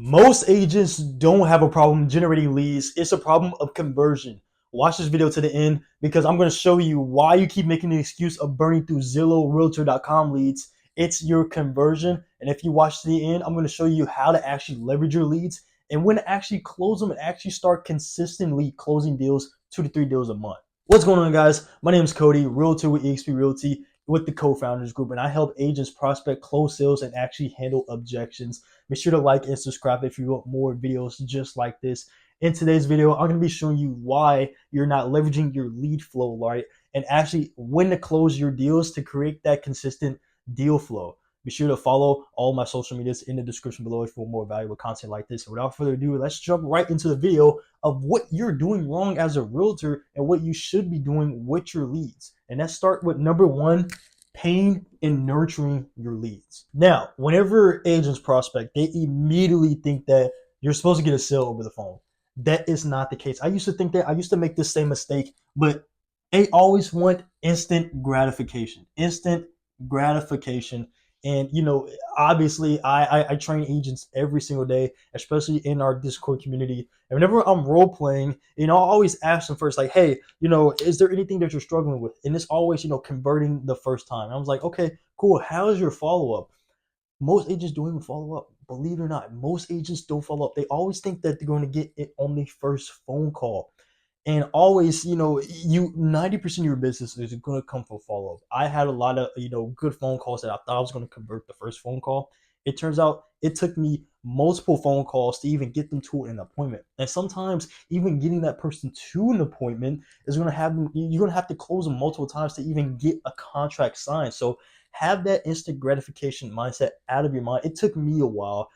Most agents don't have a problem generating leads. It's a problem of conversion. Watch this video to the end because I'm going to show you why you keep making the excuse of burning through Zillow, Realtor.com leads. It's your conversion. And if you watch to the end, I'm going to show you how to actually leverage your leads and when to actually close them and actually start consistently closing deals, 2 to 3 deals a month. What's going on, guys? My name is Cody, Realtor with eXp Realty with the Cofounders Group, and I help agents prospect, close sales, and actually handle objections. Make sure to like and subscribe if you want more videos just like this. In today's video, I'm going to be showing you why you're not leveraging your lead flow, right? And actually when to close your deals to create that consistent deal flow. Be sure to follow all my social medias in the description below if you want more valuable content like this. And without further ado, let's jump right into the video of what you're doing wrong as a realtor and what you should be doing with your leads. And let's start with number one, paying and nurturing your leads. Now, whenever agents prospect, they immediately think that you're supposed to get a sale over the phone. That is not the case. I used to think that. I used to make this same mistake, but they always want instant gratification. Instant gratification. And obviously, I train agents every single day, especially in our Discord community. And whenever I'm role playing, I always ask them first, like, hey, is there anything that you're struggling with? And it's always, converting the first time. I was like, okay, cool. How is your follow up? Most agents don't even follow up. Believe it or not, most agents don't follow up. They always think that they're going to get it on the first phone call. And always, you 90% of your business is going to come from follow up. I had a lot of, good phone calls that I thought I was going to convert the first phone call. It turns out it took me multiple phone calls to even get them to an appointment. And sometimes even getting that person to an appointment is going to have them, you're going to have to close them multiple times to even get a contract signed. So have that instant gratification mindset out of your mind. It took me a while,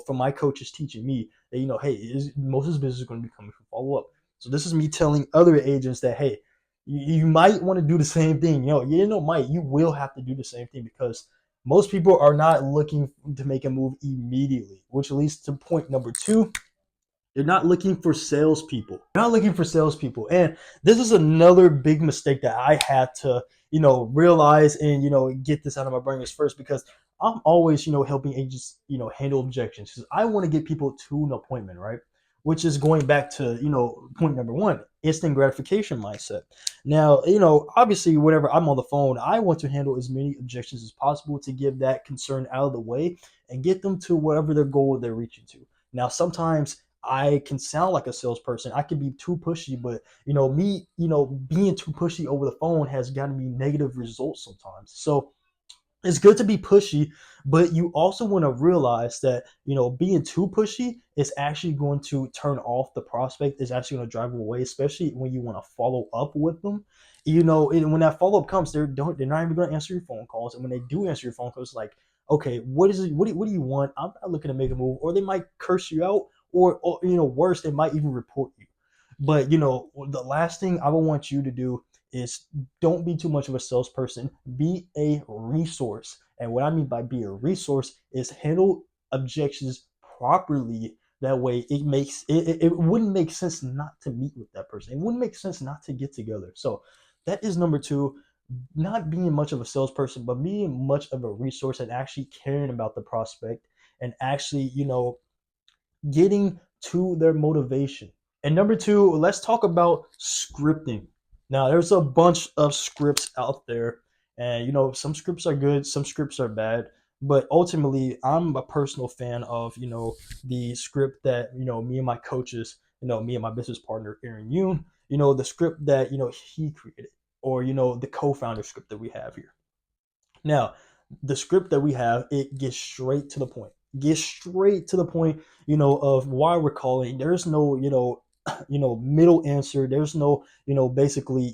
from my coaches teaching me that, hey, most of this business is going to be coming from follow up. So this is me telling other agents that, hey, you might want to do the same thing. You will have to do the same thing because most people are not looking to make a move immediately, which leads to point number two. They're not looking for salespeople. They're not looking for salespeople. And this is another big mistake that I had to, realize and, get this out of my brain first because I'm always, helping agents, handle objections. Because I want to get people to an appointment, right? Which is going back to, point number one, instant gratification mindset. Now, obviously, whenever I'm on the phone, I want to handle as many objections as possible to get that concern out of the way and get them to whatever their goal they're reaching to. Now, sometimes I can sound like a salesperson. I can be too pushy, but me, being too pushy over the phone has gotten me negative results sometimes. So it's good to be pushy, but you also want to realize that, being too pushy is actually going to turn off the prospect, is actually going to drive them away, especially when you want to follow up with them. And when that follow up comes, they're not even going to answer your phone calls. And when they do answer your phone calls, it's like, okay, what is it? What do you want? I'm not looking to make a move, or they might curse you out, or worse, they might even report you. But the last thing I would want you to do is don't be too much of a salesperson. Be a resource. And what I mean by be a resource is handle objections properly. That way it wouldn't make sense not to meet with that person. It wouldn't make sense not to get together. So that is number two, not being much of a salesperson, but being much of a resource and actually caring about the prospect and actually, getting to their motivation. And number two, let's talk about scripting. Now, there's a bunch of scripts out there, and some scripts are good, some scripts are bad. But ultimately, I'm a personal fan of the script that me and my coaches, me and my business partner Aaron Yoon, the script that he created, or the co-founder script that we have here. Now, the script that we have, it gets straight to the point. Get straight to the point, of why we're calling. There's no, middle answer. There's no, basically,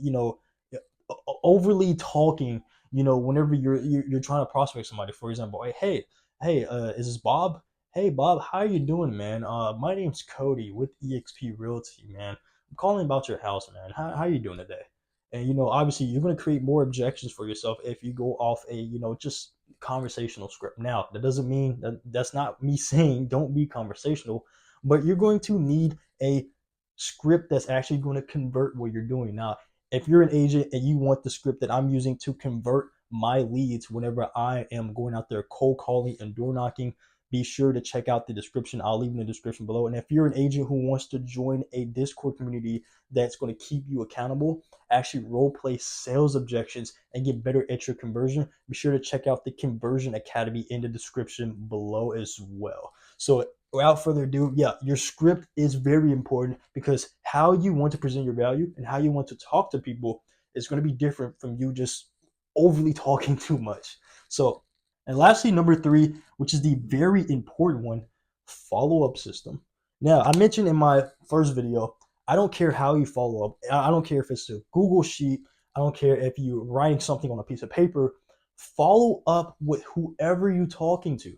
overly talking. Whenever you're trying to prospect somebody, for example, hey, is this Bob? Hey, Bob, how you doing, man? My name's Cody with eXp Realty, man. I'm calling about your house, man. How you doing today? And obviously, you're going to create more objections for yourself if you go off a just conversational script. Now, that doesn't mean that's not me saying don't be conversational, but you're going to need a script that's actually going to convert what you're doing. Now, if you're an agent and you want the script that I'm using to convert my leads whenever I am going out there cold calling and door knocking, be sure to check out the description. I'll leave in the description below. And if you're an agent who wants to join a Discord community that's going to keep you accountable, actually role play sales objections, and get better at your conversion, be sure to check out the Conversion Academy in the description below as well. So without further ado, yeah, your script is very important, because how you want to present your value and how you want to talk to people is going to be different from you just overly talking too much. So, and lastly, number 3, which is the very important one, follow-up system. Now, I mentioned in my first video, I don't care how you follow up. I don't care if it's a Google Sheet. I don't care if you're writing something on a piece of paper. Follow up with whoever you're talking to,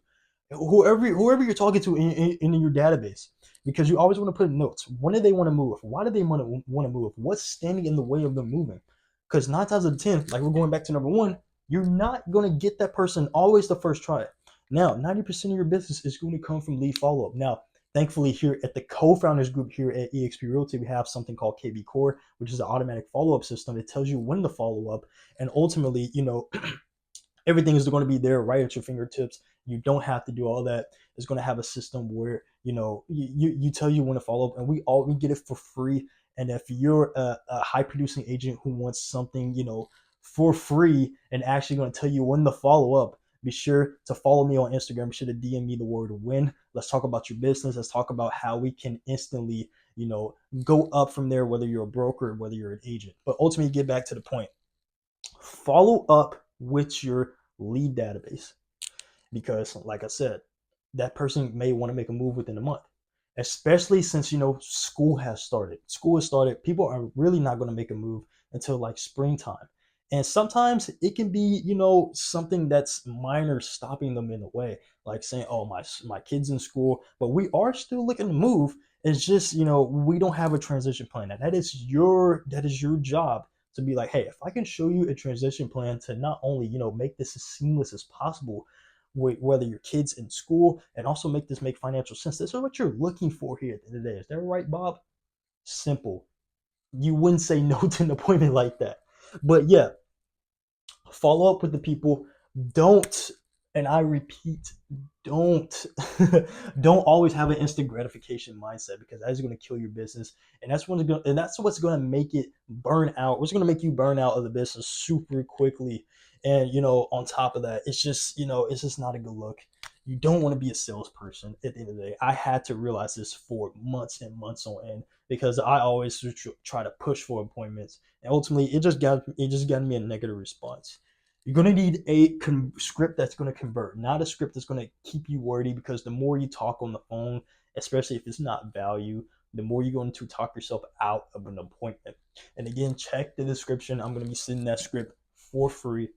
whoever you're talking to in your database, because you always want to put notes. When do they want to move? Why do they want to move? What's standing in the way of them moving? Because 9 times out of 10, like we're going back to number 1, you're not going to get that person always the first try. Now, 90% of your business is going to come from lead follow-up. Now, thankfully, here at the Co-Founders group here at eXp Realty, we have something called KB Core, which is an automatic follow-up system. It tells you when to follow up, and ultimately, everything is going to be there right at your fingertips. You don't have to do all that. It's going to have a system where you tell you when to follow up, and we get it for free. And if you're a high producing agent who wants something for free and actually going to tell you when to follow up, be sure to follow me on Instagram. Be sure to DM me the word win. Let's talk about your business. Let's talk about how we can instantly go up from there, whether you're a broker or whether you're an agent. But ultimately, get back to the point. Follow up with your lead database, because like I said, that person may want to make a move within a month, especially since school has started. People are really not going to make a move until like springtime, and sometimes it can be something that's minor stopping them in the way, like saying, oh, my kid's in school, but we are still looking to move. It's just we don't have a transition plan, and that is your job to be like, hey, if I can show you a transition plan to not only make this as seamless as possible, whether your kid's in school, and also make this make financial sense. This is what you're looking for here at the end of the day. Is that right, Bob? Simple. You wouldn't say no to an appointment like that. But yeah, follow up with the people. Don't, and I repeat, don't don't always have an instant gratification mindset, because that is going to kill your business, and that's what's going to make it burn out. What's going to make you burn out of the business super quickly. And on top of that, it's just not a good look. You don't want to be a salesperson at the end of the day. I had to realize this for months and months on end, because I always try to push for appointments, and ultimately it just got me a negative response. You're going to need a script that's going to convert, not a script that's going to keep you wordy, because the more you talk on the phone, especially if it's not value, the more you're going to talk yourself out of an appointment. And again, check the description. I'm going to be sending that script for free,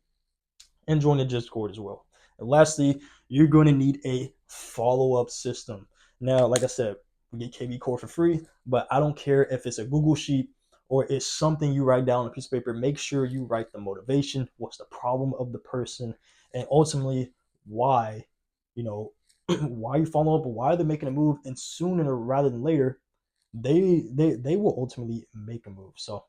and join the Discord as well. And lastly, you're going to need a follow-up system. Now, like I said, we get KB Core for free, but I don't care if it's a Google Sheet or it's something you write down on a piece of paper. Make sure you write the motivation, what's the problem of the person, and ultimately why, why you follow up, why they're making a move, and sooner rather than later, they will ultimately make a move. So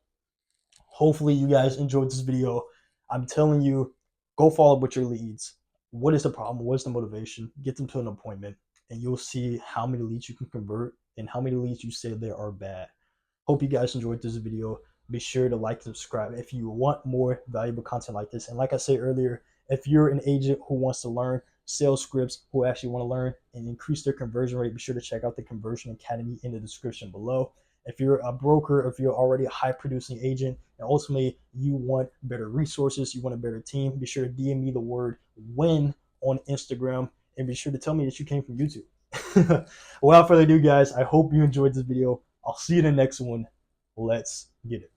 hopefully you guys enjoyed this video. I'm telling you, go follow up with your leads. What is the problem? What's the motivation? Get them to an appointment, and you'll see how many leads you can convert and how many leads you say there are bad. Hope you guys enjoyed this video. Be sure to like and subscribe if you want more valuable content like this. And like I said earlier, if you're an agent who wants to learn sales scripts, who actually want to learn and increase their conversion rate, be sure to check out the Conversion Academy in the description below. If you're a broker, if you're already a high producing agent, and ultimately you want better resources, you want a better team, be sure to DM me the word win on Instagram, and be sure to tell me that you came from YouTube. Without further ado, guys, I hope you enjoyed this video. I'll see you in the next one. Let's get it.